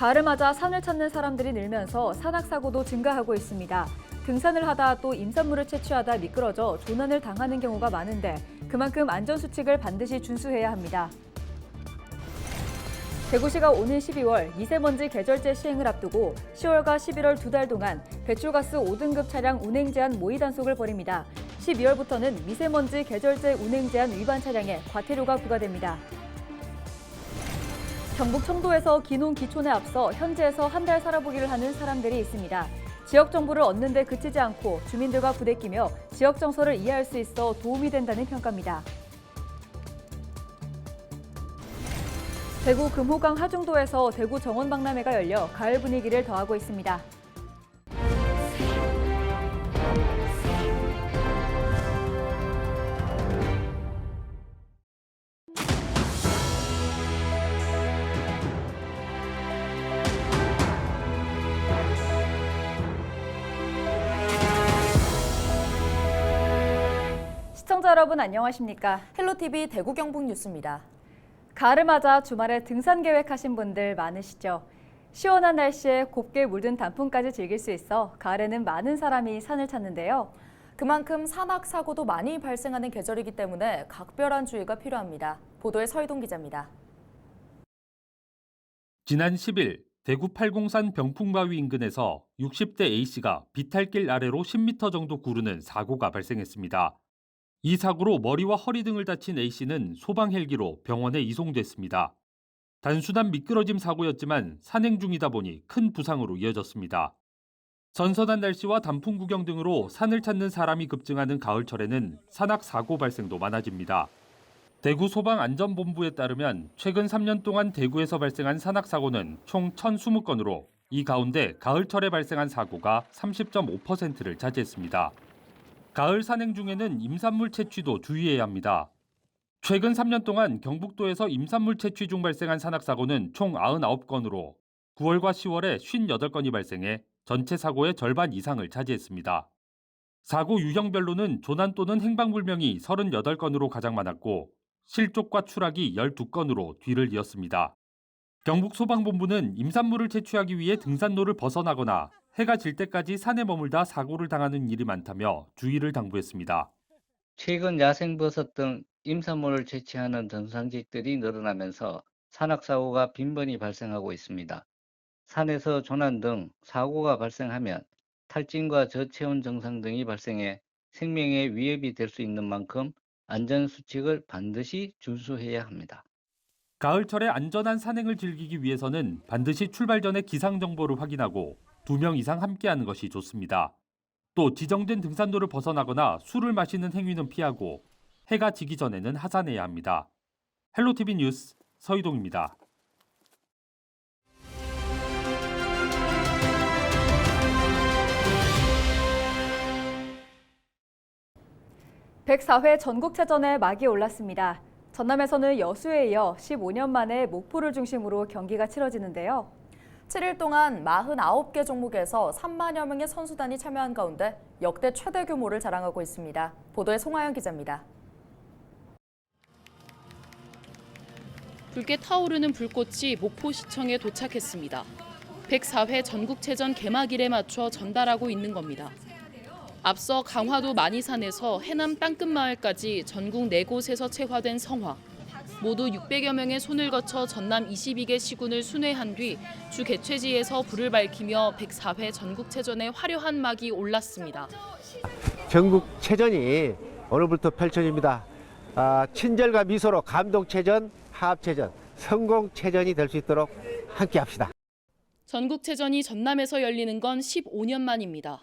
가을을 맞아 산을 찾는 사람들이 늘면서 산악사고도 증가하고 있습니다. 등산을 하다 또 임산물을 채취하다 미끄러져 조난을 당하는 경우가 많은데 그만큼 안전수칙을 반드시 준수해야 합니다. 대구시가 오는 12월 미세먼지 계절제 시행을 앞두고 10월과 11월 2달 동안 배출가스 5등급 차량 운행 제한 모의 단속을 벌입니다. 12월부터는 미세먼지 계절제 운행 제한 위반 차량에 과태료가 부과됩니다. 경북 청도에서 기농 기촌에 앞서 현지에서 한 달 살아보기를 하는 사람들이 있습니다. 지역 정보를 얻는 데 그치지 않고 주민들과 부대끼며 지역 정서를 이해할 수 있어 도움이 된다는 평가입니다. 대구 금호강 하중도에서 대구 정원박람회가 열려 가을 분위기를 더하고 있습니다. 시청자 여러분 안녕하십니까? 헬로티비 대구 경북 뉴스입니다. 가을을 맞아 주말에 등산 계획하신 분들 많으시죠? 시원한 날씨에 곱게 물든 단풍까지 즐길 수 있어 가을에는 많은 사람이 산을 찾는데요. 그만큼 산악 사고도 많이 발생하는 계절이기 때문에 각별한 주의가 필요합니다. 보도에 서희동 기자입니다. 지난 10일 대구 팔공산 병풍바위 인근에서 60대 A씨가 비탈길 아래로 10m 정도 구르는 사고가 발생했습니다. 이 사고로 머리와 허리 등을 다친 A씨는 소방 헬기로 병원에 이송됐습니다. 단순한 미끄러짐 사고였지만 산행 중이다 보니 큰 부상으로 이어졌습니다. 선선한 날씨와 단풍 구경 등으로 산을 찾는 사람이 급증하는 가을철에는 산악 사고 발생도 많아집니다. 대구 소방안전본부에 따르면 최근 3년 동안 대구에서 발생한 산악 사고는 총 1,020건으로 이 가운데 가을철에 발생한 사고가 30.5%를 차지했습니다. 가을 산행 중에는 임산물 채취도 주의해야 합니다. 최근 3년 동안 경북도에서 임산물 채취 중 발생한 산악사고는 총 99건으로 9월과 10월에 58건이 발생해 전체 사고의 절반 이상을 차지했습니다. 사고 유형별로는 조난 또는 행방불명이 38건으로 가장 많았고 실족과 추락이 12건으로 뒤를 이었습니다. 경북소방본부는 임산물을 채취하기 위해 등산로를 벗어나거나 해가 질 때까지 산에 머물다 사고를 당하는 일이 많다며 주의를 당부했습니다. 최근 야생버섯 등 임산물을 채취하는 등산객들이 늘어나면서 산악사고가 빈번히 발생하고 있습니다. 산에서 조난 등 사고가 발생하면 탈진과 저체온 증상 등이 발생해 생명에 위협이 될 수 있는 만큼 안전수칙을 반드시 준수해야 합니다. 가을철에 안전한 산행을 즐기기 위해서는 반드시 출발 전에 기상정보를 확인하고 2명 이상 함께하는 것이 좋습니다. 또 지정된 등산로를 벗어나거나 술을 마시는 행위는 피하고 해가 지기 전에는 하산해야 합니다. 헬로티비 뉴스 서희동입니다. (104회) 전국체전에 막이 올랐습니다. 전남에서는 여수에 이어 15년 만에 목포를 중심으로 경기가 치러지는데요. 7일 동안 49개 종목에서 3만여 명의 선수단이 참여한 가운데 역대 최대 규모를 자랑하고 있습니다. 보도에 송하영 기자입니다. 붉게 타오르는 불꽃이 목포시청에 도착했습니다. 104회 전국체전 개막일에 맞춰 전달하고 있는 겁니다. 앞서 강화도 만이산에서 해남 땅끝마을까지 전국 4곳에서 채화된 성화. 모두 600여 명의 손을 거쳐 전남 22개 시군을 순회한 뒤 주 개최지에서 불을 밝히며 104회 전국체전에 화려한 막이 올랐습니다. 전국체전이 오늘부터 펼쳐집니다. 친절과 미소로 감동체전, 화합체전, 성공체전이 될 수 있도록 함께합시다. 전국체전이 전남에서 열리는 건 15년 만입니다.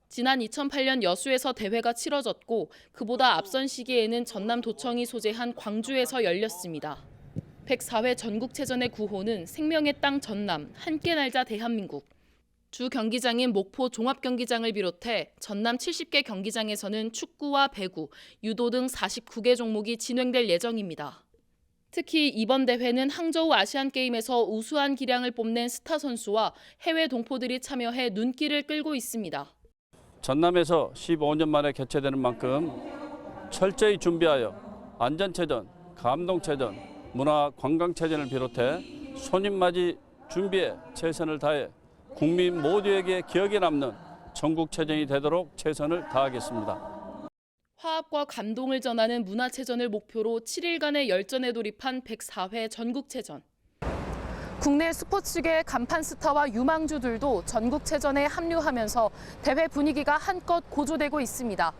지난 2008년 여수에서 대회가 치러졌고 그보다 앞선 시기에는 전남도청이 소재한 광주에서 열렸습니다. 104회 전국체전의 구호는 생명의 땅 전남, 함께 날자 대한민국. 주 경기장인 목포 종합경기장을 비롯해 전남 70개 경기장에서는 축구와 배구, 유도 등 49개 종목이 진행될 예정입니다. 특히 이번 대회는 항저우 아시안게임에서 우수한 기량을 뽐낸 스타 선수와 해외 동포들이 참여해 눈길을 끌고 있습니다. 전남에서 15년 만에 개최되는 만큼 철저히 준비하여 안전체전, 감동체전, 문화관광체전을 비롯해 손님맞이 준비해 최선을 다해 국민 모두에게 기억에 남는 전국체전이 되도록 최선을 다하겠습니다. 화합과 감동을 전하는 문화체전을 목표로 7일간의 열전에 돌입한 104회 전국체전. 국내 스포츠계 간판 스타와 유망주들도 전국체전에 합류하면서 대회 분위기가 한껏 고조되고 있습니다.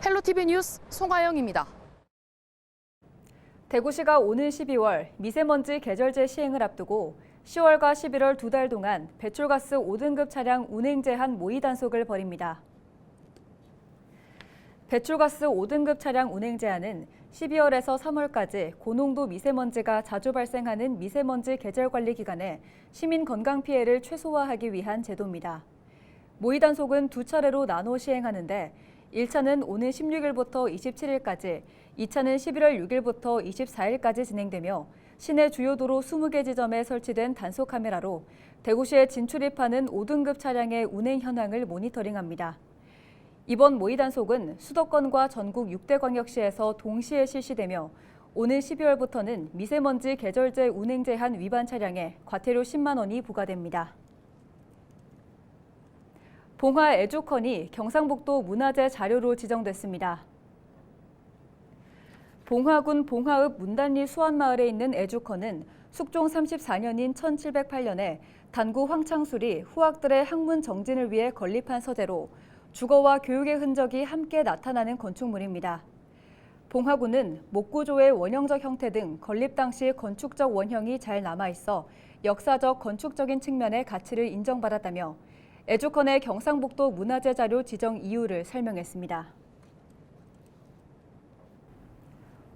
헬로티비 뉴스 송하영입니다. 대구시가 오는 12월 미세먼지 계절제 시행을 앞두고 10월과 11월 2달 동안 배출가스 5등급 차량 운행 제한 모의 단속을 벌입니다. 배출가스 5등급 차량 운행 제한은 12월에서 3월까지 고농도 미세먼지가 자주 발생하는 미세먼지 계절 관리 기간에 시민 건강 피해를 최소화하기 위한 제도입니다. 모의 단속은 두 차례로 나눠 시행하는데 1차는 오는 16일부터 27일까지, 2차는 11월 6일부터 24일까지 진행되며 시내 주요 도로 20개 지점에 설치된 단속 카메라로 대구시에 진출입하는 5등급 차량의 운행 현황을 모니터링합니다. 이번 모의 단속은 수도권과 전국 6대 광역시에서 동시에 실시되며 오는 12월부터는 미세먼지 계절제 운행 제한 위반 차량에 과태료 10만 원이 부과됩니다. 봉화 에듀컨이 경상북도 문화재 자료로 지정됐습니다. 봉화군 봉화읍 문단리 수안마을에 있는 에듀컨은 숙종 34년인 1708년에 단구 황창술이 후학들의 학문 정진을 위해 건립한 서재로 주거와 교육의 흔적이 함께 나타나는 건축물입니다. 봉화군은 목구조의 원형적 형태 등 건립 당시 건축적 원형이 잘 남아있어 역사적 건축적인 측면의 가치를 인정받았다며 에듀컨의 경상북도 문화재 자료 지정 이유를 설명했습니다.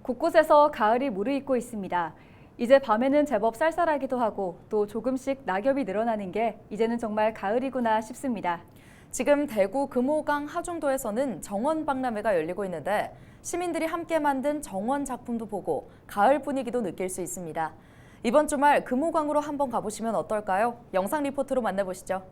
곳곳에서 가을이 무르익고 있습니다. 이제 밤에는 제법 쌀쌀하기도 하고 또 조금씩 낙엽이 늘어나는 게 이제는 정말 가을이구나 싶습니다. 지금 대구 금호강 하중도에서는 정원 박람회가 열리고 있는데 시민들이 함께 만든 정원 작품도 보고 가을 분위기도 느낄 수 있습니다. 이번 주말 금호강으로 한번 가보시면 어떨까요? 영상 리포트로 만나보시죠.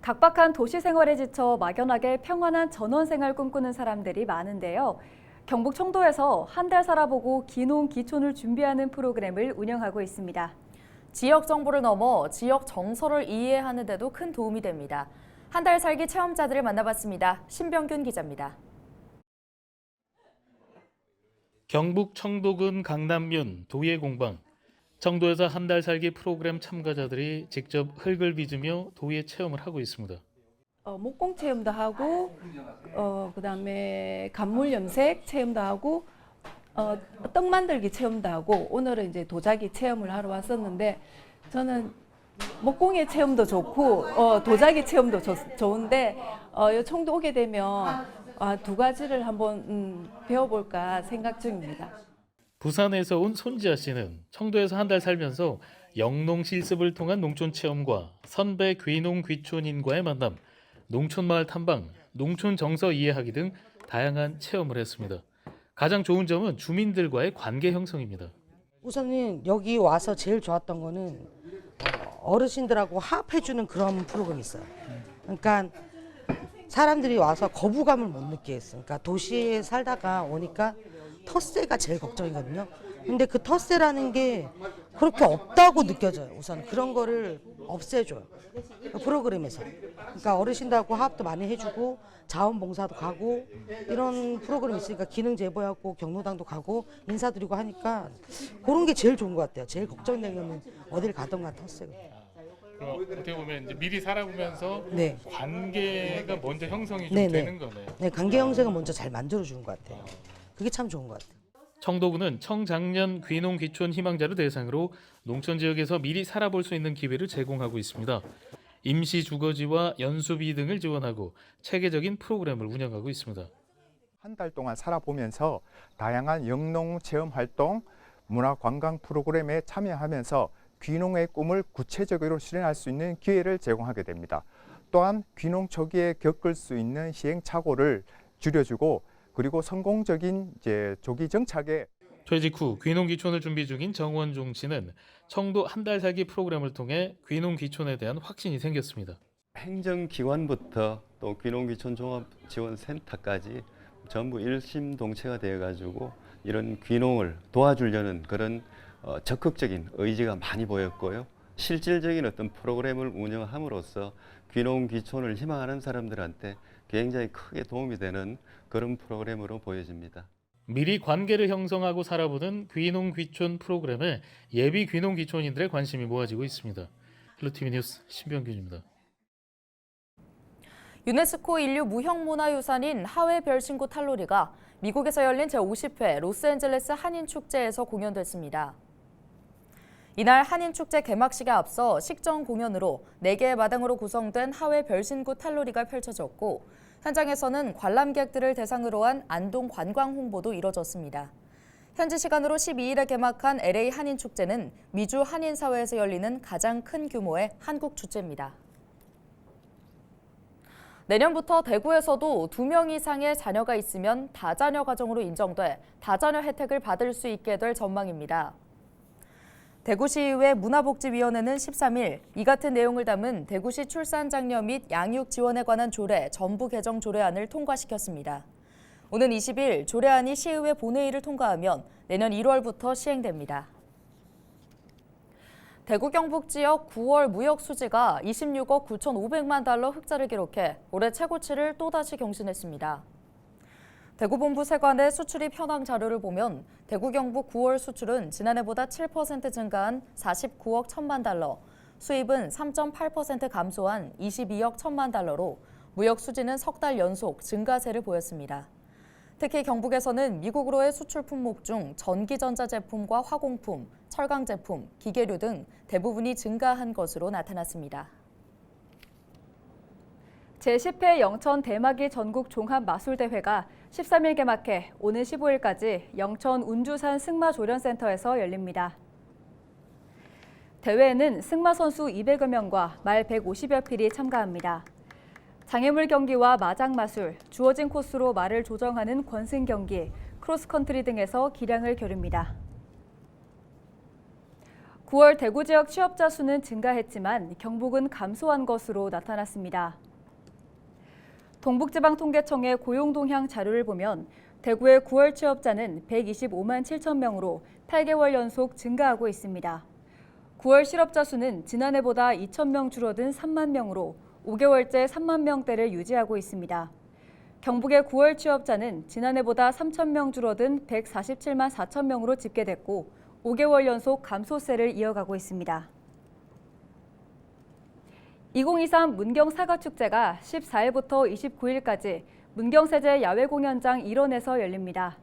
각박한 도시 생활에 지쳐 막연하게 평안한 전원생활 꿈꾸는 사람들이 많은데요. 경북 청도에서 한 달 살아보고 기농 기촌을 준비하는 프로그램을 운영하고 있습니다. 지역 정보를 넘어 지역 정서를 이해하는 데도 큰 도움이 됩니다. 한 달 살기 체험자들을 만나봤습니다. 신병균 기자입니다. 경북 청도군 강남면 도예공방. 청도에서 한 달 살기 프로그램 참가자들이 직접 흙을 빚으며 도예 체험을 하고 있습니다. 목공 체험도 하고 그다음에 간물 염색 체험도 하고 떡 만들기 체험도 하고 오늘은 이제 도자기 체험을 하러 왔었는데 저는 목공의 체험도 좋고 도자기 체험도 좋은데 청도 오게 되면 두 가지를 한번 배워볼까 생각 중입니다. 부산에서 온 손지아 씨는 청도에서 한 달 살면서 영농 실습을 통한 농촌 체험과 선배 귀농 귀촌인과의 만남, 농촌마을 탐방, 농촌 정서 이해하기 등 다양한 체험을 했습니다. 가장 좋은 점은 주민들과의 관계 형성입니다. 우선은 여기 와서 제일 좋았던 거는 어르신들하고 화합해주는 그런 프로그램이 있어요. 그러니까 사람들이 와서 거부감을 못 느끼겠어요. 그러니까 도시에 살다가 오니까 텃세가 제일 걱정이거든요. 근데 그 텃세라는 게 그렇게 없다고 느껴져요. 우선 그런 거를 없애줘요. 그 프로그램에서. 그러니까 어르신들하고 화합도 많이 해주고 자원봉사도 가고 이런 프로그램이 있으니까 기능 제보하고 경로당도 가고 인사드리고 하니까 그런 게 제일 좋은 것 같아요. 제일 걱정되는 거는 어딜 가던가 텃세가. 어떻게 보면 이제 미리 살아보면서 네. 관계가 먼저 형성이 좀 네네. 되는 거네요. 네, 관계 형성을 먼저 잘 만들어주는 것 같아요. 그게 참 좋은 것 같아요. 청도군은 청장년 귀농 귀촌 희망자를 대상으로 농촌 지역에서 미리 살아볼 수 있는 기회를 제공하고 있습니다. 임시 주거지와 연수비 등을 지원하고 체계적인 프로그램을 운영하고 있습니다. 한 달 동안 살아보면서 다양한 영농 체험 활동, 문화 관광 프로그램에 참여하면서 귀농의 꿈을 구체적으로 실현할 수 있는 기회를 제공하게 됩니다. 또한 귀농 초기에 겪을 수 있는 시행착오를 줄여주고 그리고 성공적인 조기 정착에 퇴직 후 귀농 귀촌을 준비 중인 정원종 씨는 청도 한 달 살기 프로그램을 통해 귀농 귀촌에 대한 확신이 생겼습니다. 행정기관부터 또 귀농귀촌 종합지원센터까지 전부 일심동체가 되어가지고 이런 귀농을 도와주려는 그런 적극적인 의지가 많이 보였고요. 실질적인 어떤 프로그램을 운영함으로써 귀농귀촌을 희망하는 사람들한테 굉장히 크게 도움이 되는 그런 프로그램으로 보여집니다. 미리 관계를 형성하고 살아보는 귀농 귀촌 프로그램에 예비 귀농 귀촌인들의 관심이 모아지고 있습니다. 헬로티비 뉴스 신병균입니다. 유네스코 인류 무형문화유산인 하회 별신구 탈로리가 미국에서 열린 제50회 로스앤젤레스 한인축제에서 공연됐습니다. 이날 한인축제 개막식에 앞서 식전 공연으로 4개의 마당으로 구성된 하회 별신구 탈로리가 펼쳐졌고 현장에서는 관람객들을 대상으로 한 안동 관광 홍보도 이뤄졌습니다. 현지 시간으로 12일에 개막한 LA 한인축제는 미주 한인사회에서 열리는 가장 큰 규모의 한국 축제입니다. 내년부터 대구에서도 2명 이상의 자녀가 있으면 다자녀 가정으로 인정돼 다자녀 혜택을 받을 수 있게 될 전망입니다. 대구시의회 문화복지위원회는 13일 이 같은 내용을 담은 대구시 출산장려 및 양육 지원에 관한 조례 전부 개정 조례안을 통과시켰습니다. 오는 20일 조례안이 시의회 본회의를 통과하면 내년 1월부터 시행됩니다. 대구 경북 지역 9월 무역 수지가 26억 9,500만 달러 흑자를 기록해 올해 최고치를 또다시 경신했습니다. 대구본부 세관의 수출입 현황 자료를 보면 대구 경북 9월 수출은 지난해보다 7% 증가한 49억 1천만 달러, 수입은 3.8% 감소한 22억 1천만 달러로 무역 수지는 석 달 연속 증가세를 보였습니다. 특히 경북에서는 미국으로의 수출 품목 중 전기전자 제품과 화공품, 철강 제품, 기계류 등 대부분이 증가한 것으로 나타났습니다. 제10회 영천 대마기 전국 종합마술대회가 13일 개막해 오는 15일까지 영천 운주산 승마조련센터에서 열립니다. 대회에는 승마 선수 200여 명과 말 150여 필이 참가합니다. 장애물 경기와 마장마술, 주어진 코스로 말을 조정하는 권승 경기, 크로스컨트리 등에서 기량을 겨룹니다. 9월 대구 지역 취업자 수는 증가했지만 경북은 감소한 것으로 나타났습니다. 동북지방통계청의 고용동향 자료를 보면 대구의 9월 취업자는 125만 7천 명으로 8개월 연속 증가하고 있습니다. 9월 실업자 수는 지난해보다 2천 명 줄어든 3만 명으로 5개월째 3만 명대를 유지하고 있습니다. 경북의 9월 취업자는 지난해보다 3천 명 줄어든 147만 4천 명으로 집계됐고 5개월 연속 감소세를 이어가고 있습니다. 2023 문경사과축제가 14일부터 29일까지 문경세제 야외공연장 일원에서 열립니다.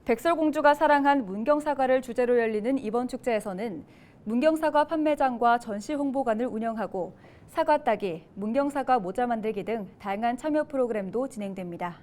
백설공주가 사랑한 문경사과를 주제로 열리는 이번 축제에서는 문경사과 판매장과 전시 홍보관을 운영하고 사과 따기, 문경사과 모자 만들기 등 다양한 참여 프로그램도 진행됩니다.